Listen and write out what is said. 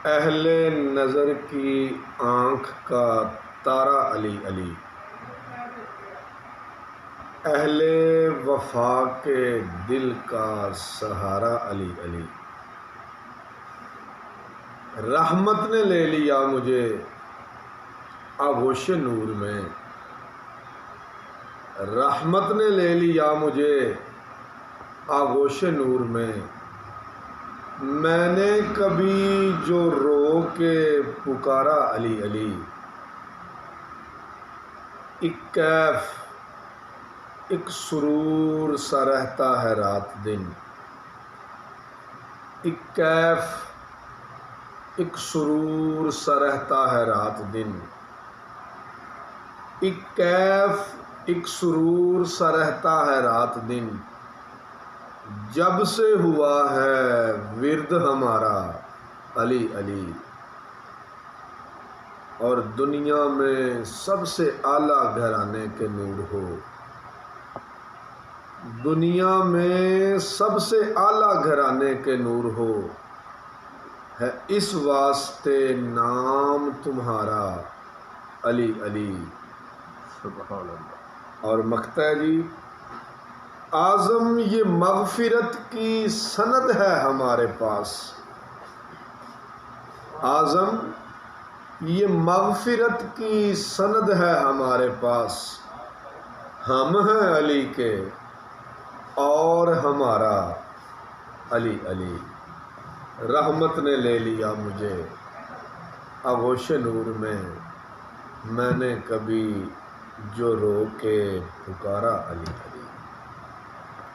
اہل نظر کی آنکھ کا تارا علی علی، اہل وفا کے دل کا سہارا علی علی۔ رحمت نے لے لیا مجھے آغوش نور میں، رحمت نے لے لیا مجھے آغوش نور میں۔ میں نے کبھی جو رو کے پکارا علی علی، ایک کیف ایک سرور سا رہتا ہے رات دن، ایک کیف ایک سرور سا رہتا ہے رات دن، ایک کیف ایک سرور سا رہتا ہے رات دن۔ جب سے ہوا ہے ورد ہمارا علی علی، اور دنیا میں سب سے اعلیٰ گھرانے کے نور ہو، دنیا میں سب سے اعلیٰ گھرانے کے نور ہو، ہے اس واسطے نام تمہارا علی علی۔ سبحان اللہ۔ اور مقطع جی، اعظم یہ مغفرت کی سند ہے ہمارے پاس، اعظم یہ مغفرت کی سند ہے ہمارے پاس۔ ہم ہیں علی کے اور ہمارا علی علی۔ رحمت نے لے لیا مجھے آغوش نور میں، میں نے کبھی جو رو کے پکارا علی علی۔